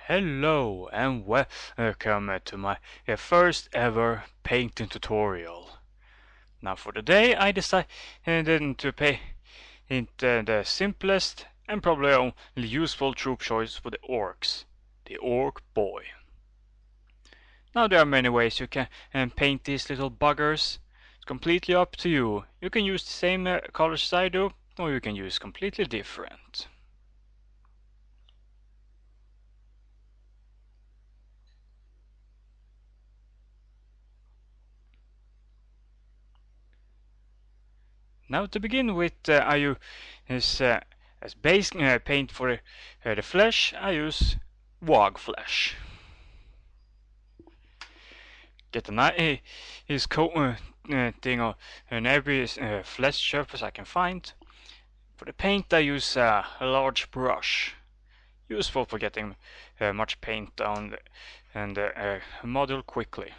Hello and welcome to my first ever painting tutorial. Now for today I decided to paint the simplest and probably only useful troop choice for the orcs, the Ork Boy. Now there are many ways you can paint these little buggers. It's completely up to you. You can use the same colors as I do, or you can use completely different. Now to begin with, I use as base paint for the flesh. I use wog flesh. Get a nice coat thing on every flesh surface I can find. For the paint, I use a large brush, useful for getting much paint on the model quickly.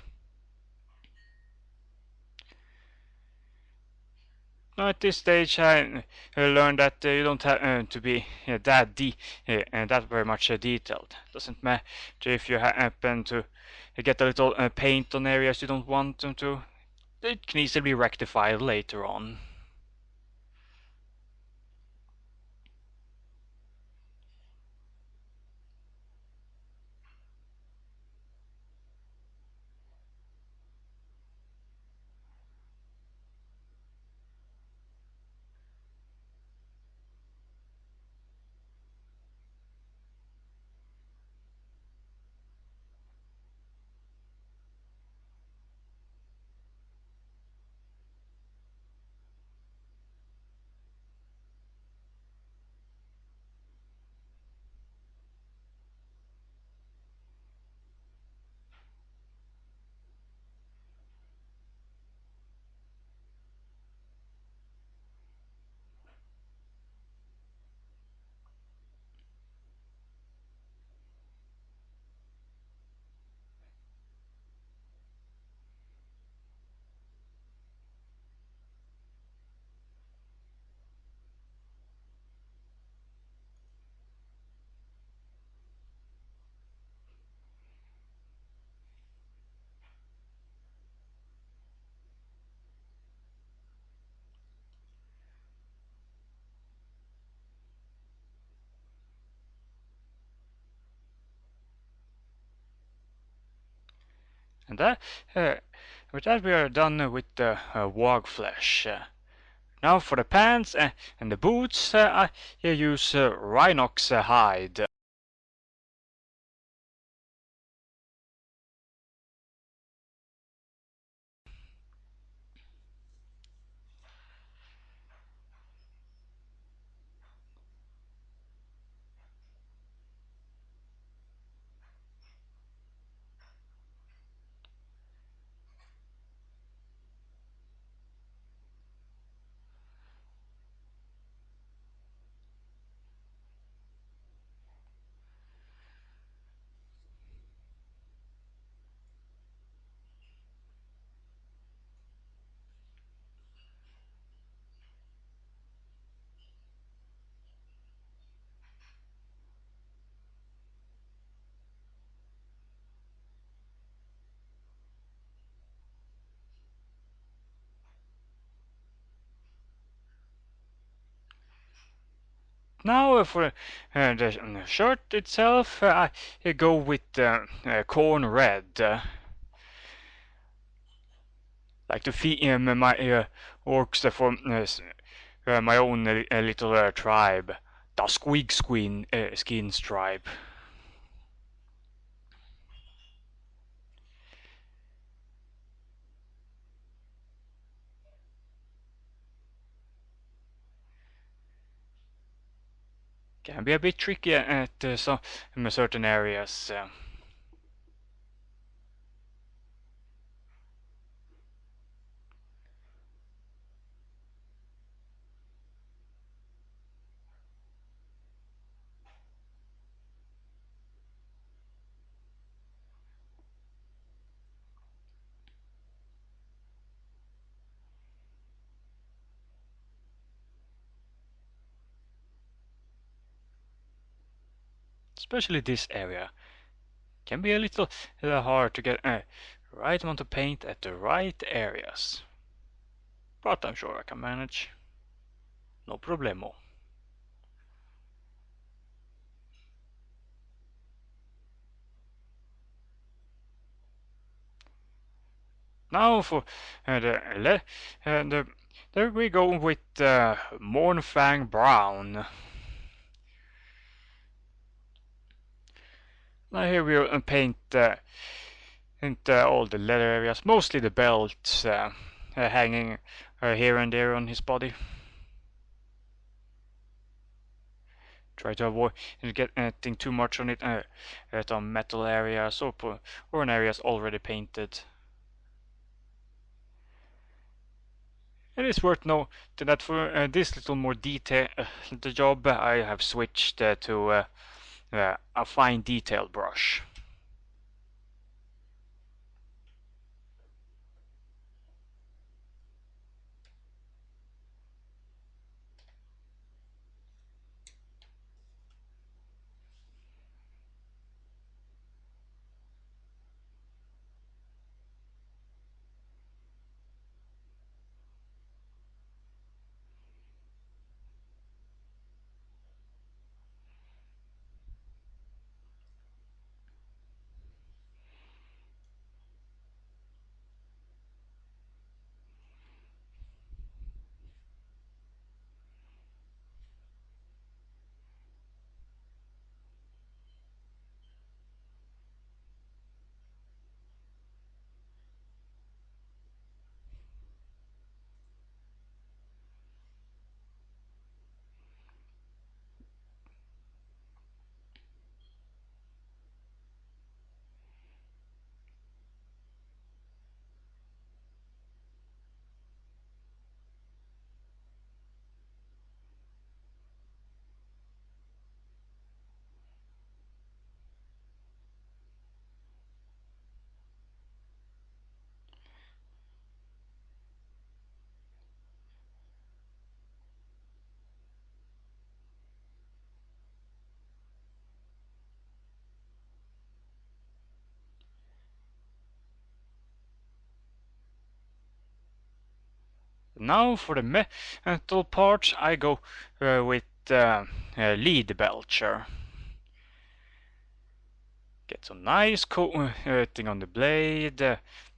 Now at this stage I learned that you don't have to be that very much detailed. Doesn't matter if you happen to get a little paint on areas you don't want them to. It can easily be rectified later on. And that, with that we are done with the wog flesh. Now for the pants and the boots, I use rhinox hide. Now for the shirt itself, I go with corn red. Like to feed my orcs for my own little tribe, the skin tribe. Can be a bit tricky at some certain areas. Especially this area. can be a little hard to get right amount of paint at the right areas. But I'm sure I can manage. No problemo. Now for there we go with Mornfang Brown. Now here we'll paint all the leather areas, mostly the belts hanging here and there on his body. Try to avoid get anything too much on it at on metal areas or in areas already painted. It is worth noting that for this little more detail the job I have switched to a fine detail brush. Now for the metal parts I go with lead belcher. Get some nice coating on the blade,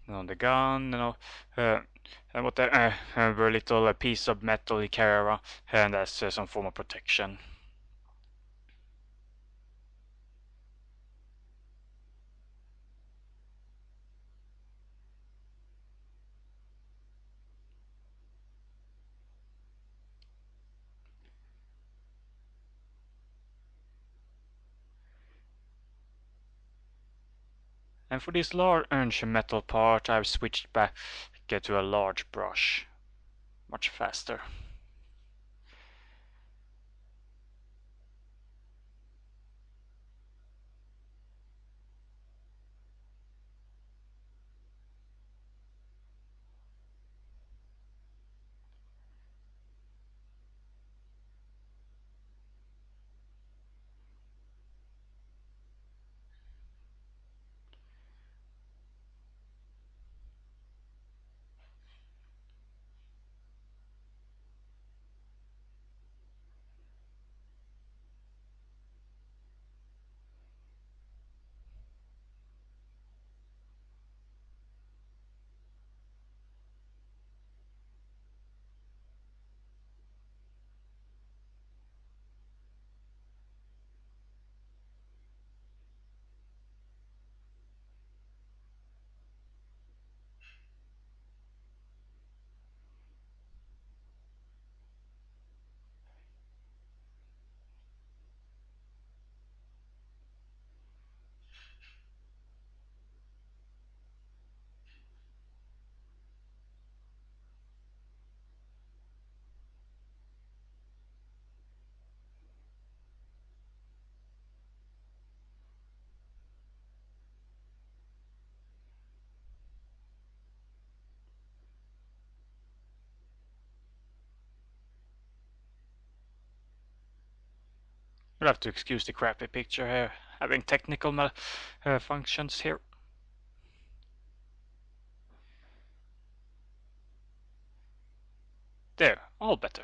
on the gun, and whatever little piece of metal you carry around, and as some form of protection. And for this large metal part I've switched back to a large brush. Much faster. You'll have to excuse the crappy picture here. having technical functions here. There, all better.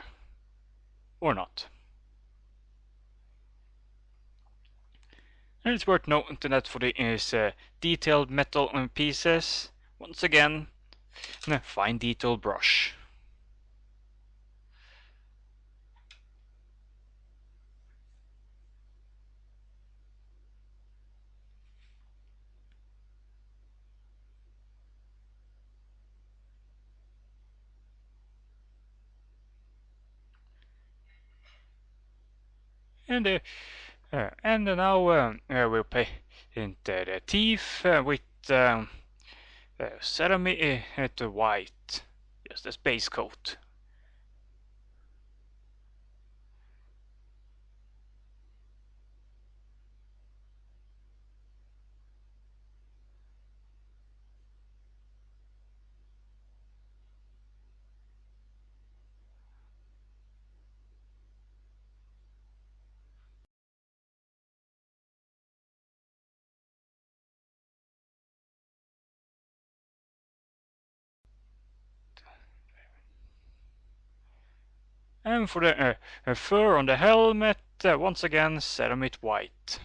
Or not. And it's worth noting that for these detailed metal pieces, once again, a fine detail brush. And now we'll paint the teeth with ceramic white, just as base coat. And for the fur on the helmet, once again ceramic white.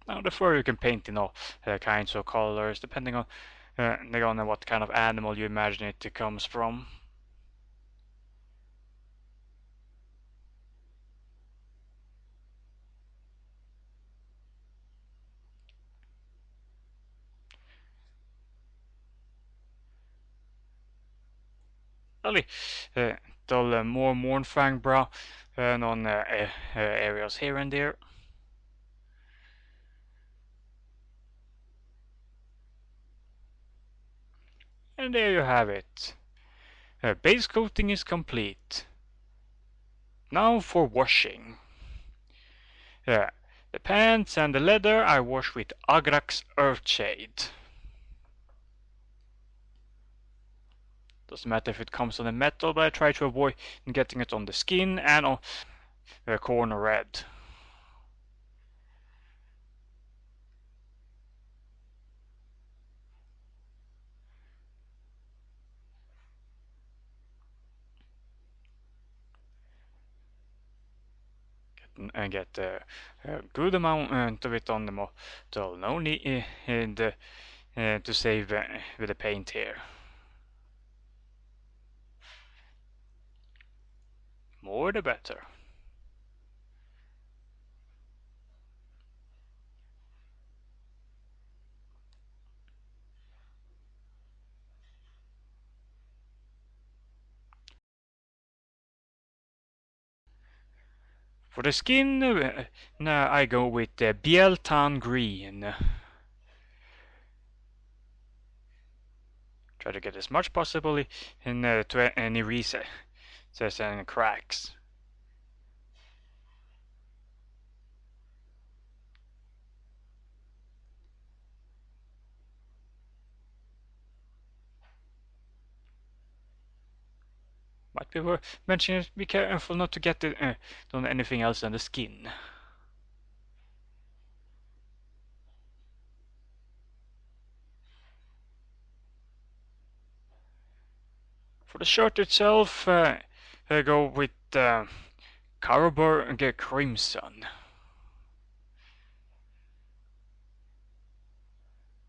Now the fur you can paint in all kinds of colors, depending on what kind of animal you imagine it comes from. Really, dull more Mournfang brow on areas here and there. And there you have it. Base coating is complete. Now for washing. The pants and the leather I wash with Agrax Earthshade. Doesn't matter if it comes on the metal, but I try to avoid getting it on the skin and on the corner red. And get a good amount of it on the model. No need to save with the paint here. More the better. For the skin, I go with Bieltan Green. Try to get as much possible in to any recesses and cracks. Might be worth mentioning, be careful not to get it on anything else than the skin. For the shirt itself, I go with Carberg Crimson.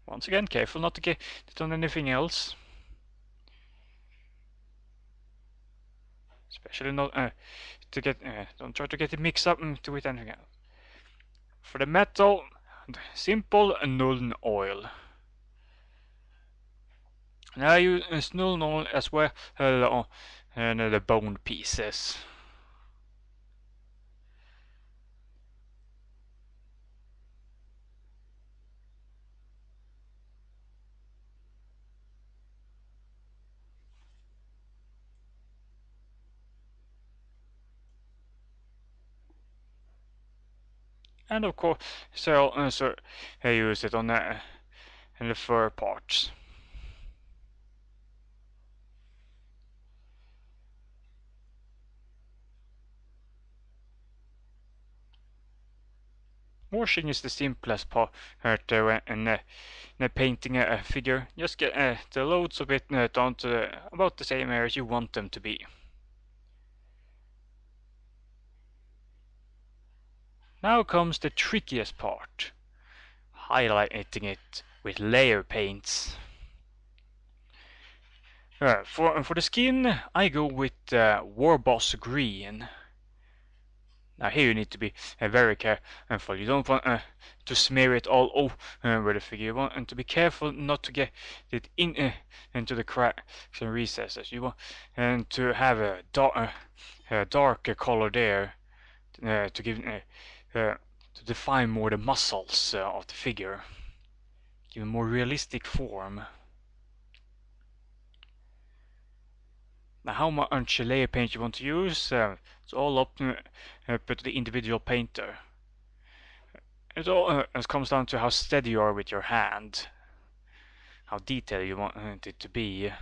Once again, careful not to get it on anything else. Especially not to get. Don't try to get it mixed up with anything else. For the metal, simple Nuln oil. And I use Nuln oil as well on the bone pieces. And of course, so I use it on the fur parts. Washing is the simplest part when painting a figure. Just get the loads of it down to about the same areas you want them to be. Now comes the trickiest part, highlighting it with layer paints. For the skin, I go with War Boss Green. Now here you need to be very careful. You don't want to smear it all over the figure. You want to be careful not to get it into the cracks and recesses. You want to have a darker color there to give to define more the muscles of the figure, give a more realistic form. Now how much layer paint you want to use, it's all up to the individual painter. It all comes down to how steady you are with your hand, how detailed you want it to be.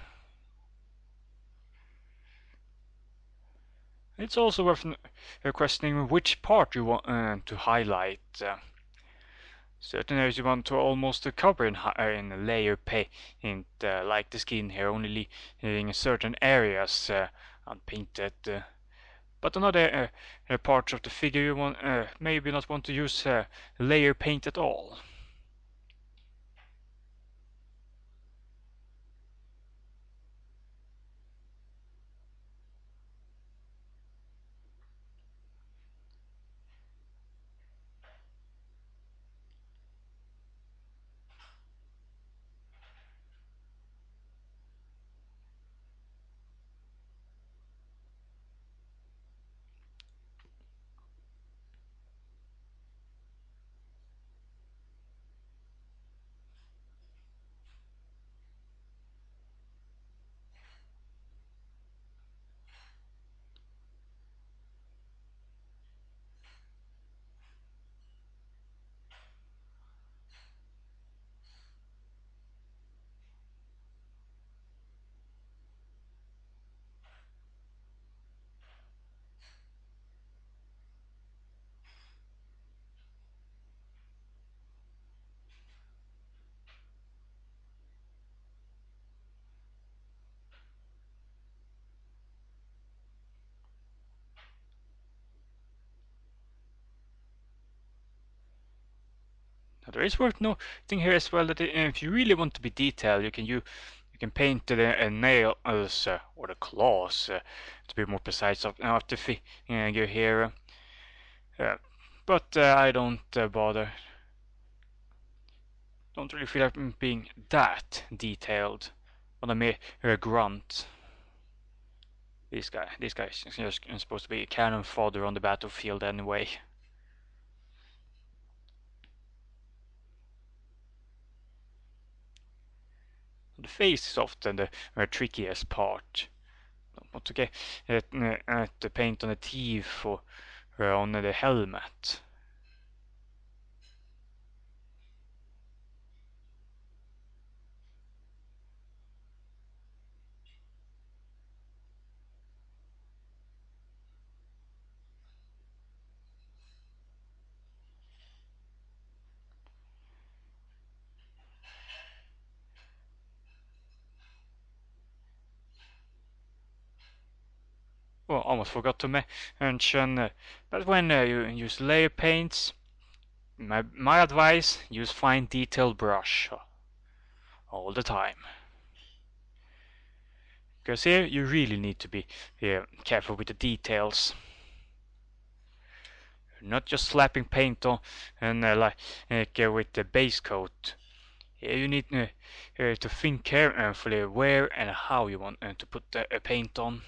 It's also worth questioning which part you want to highlight. Certain areas you want to almost cover in layer paint, like the skin here, only leaving certain areas unpainted. But another parts of the figure you want maybe not want to use layer paint at all. Now there is worth noting here as well that if you really want to be detailed, you can paint the nails or the claws to be more precise of the figure here. But I don't bother. Don't really feel like being that detailed on a mere grunt. This guy is just supposed to be a cannon fodder on the battlefield anyway. The face is often the trickiest part. Don't want to get the paint on the teeth or on the helmet. Well, almost forgot to mention that when you use layer paints, my advice, use fine detailed brush all the time. Because here you really need to be careful with the details. Not just slapping paint on and like with the base coat. Here you need to think carefully where and how you want to put the paint on.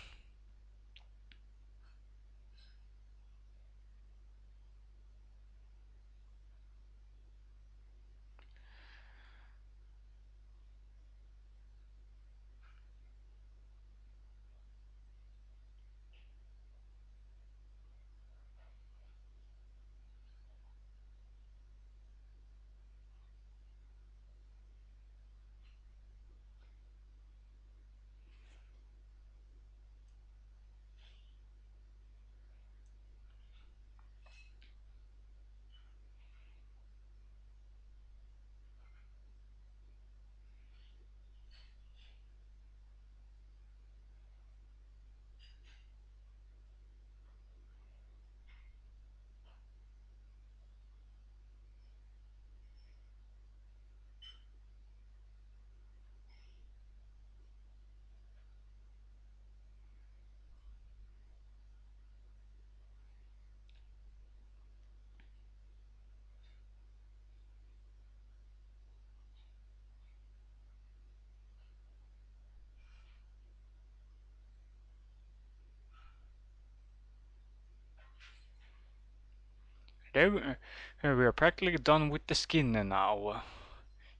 There, we are practically done with the skin now.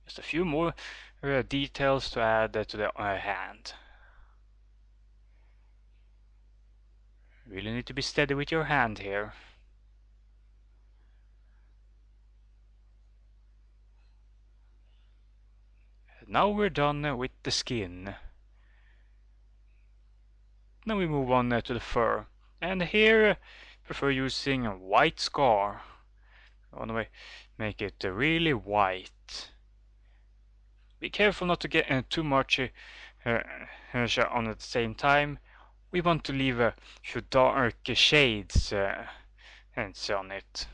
Just a few more details to add to the hand. Really need to be steady with your hand here. Now we're done with the skin. Now we move on to the fur. And here I prefer using a white scar. I want to make it really white. Be careful not to get too much on at the same time. We want to leave a few dark shades on it.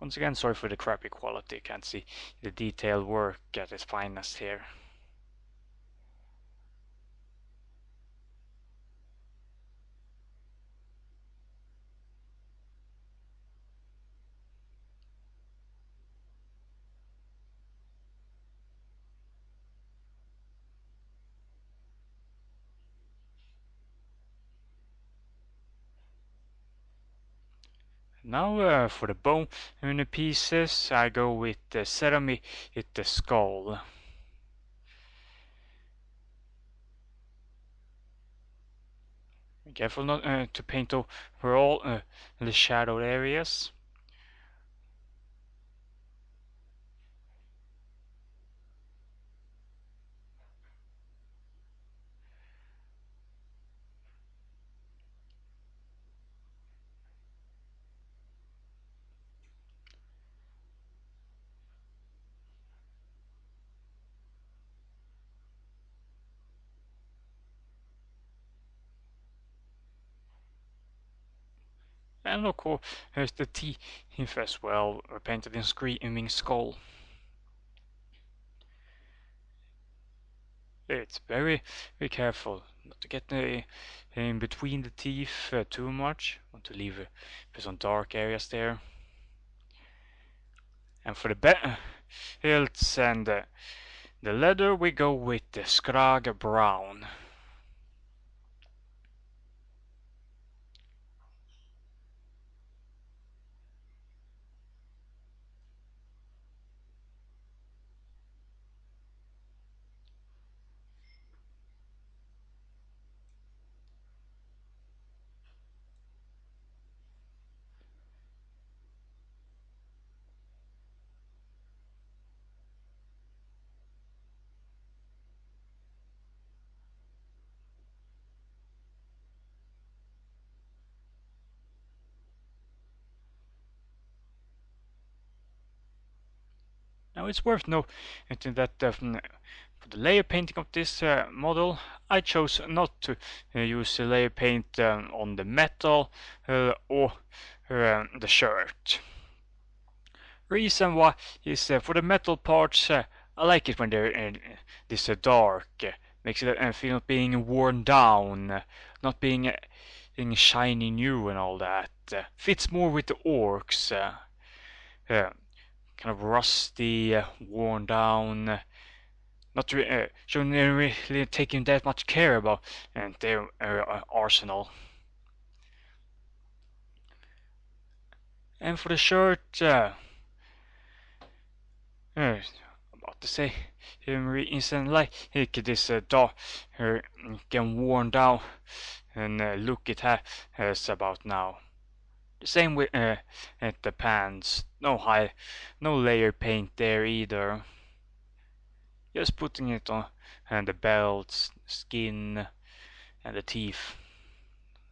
Once again, sorry for the crappy quality. Can't see the detailed work at its finest here. Now for the bone pieces, I go with the ceramic, the skull. Be careful not to paint over all the shadowed areas. And of course, there's the teeth as well, painted in screaming skull. It's very careful not to get in between the teeth too much. Want to leave some dark areas there. And for the belts and the leather, we go with the Skrag brown. Now it's worth noting that for the layer painting of this model, I chose not to use layer paint on the metal or the shirt. Reason why is for the metal parts, I like it when they're this dark. Makes it feel not being worn down, not being shiny new and all that. Fits more with the orcs. Kind of rusty, worn down, not shouldn't really taking that much care about their arsenal. And for the shirt, about to say, instant like this dark, can worn down, and look it has about now. The same with at the pants. No layer paint there either. Just putting it on and the belts, skin, and the teeth,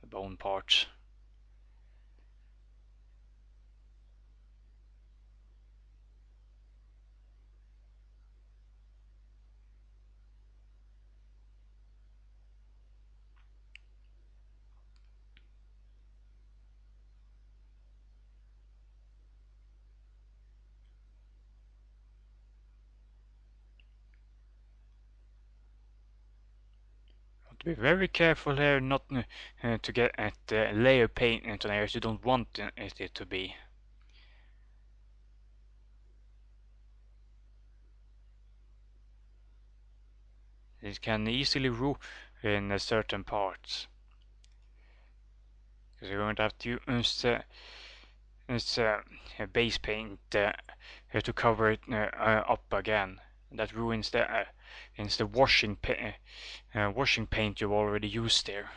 the bone parts. Be very careful here not to get at layer paint into areas you don't want it to be. . It can easily ruin certain parts. Because you're going to have to use base paint to cover it up again. That ruins the washing paint you've already used there.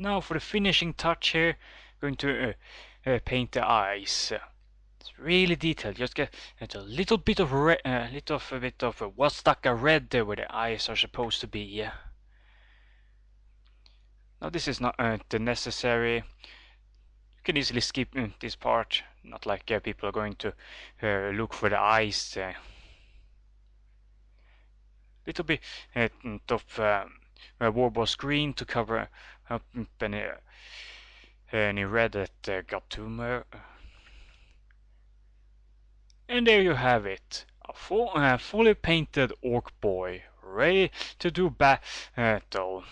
Now for the finishing touch here, going to paint the eyes. It's really detailed. Just get a little bit of red, a bit of well stuck a red there where the eyes are supposed to be. Now this is not the necessary. You can easily skip this part. Not like people are going to look for the eyes. Little bit of Warboss green to cover up any red that got tumor. And there you have it, a fully painted Ork Boy, ready to do battle.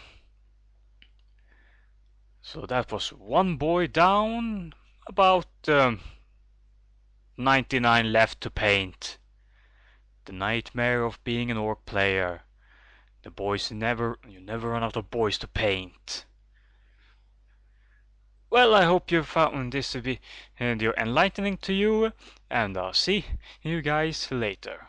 So that was one boy down, about 99 left to paint. The nightmare of being an Ork player. You never run out of boys to paint. Well, I hope you found this to be enlightening to you, and I'll see you guys later.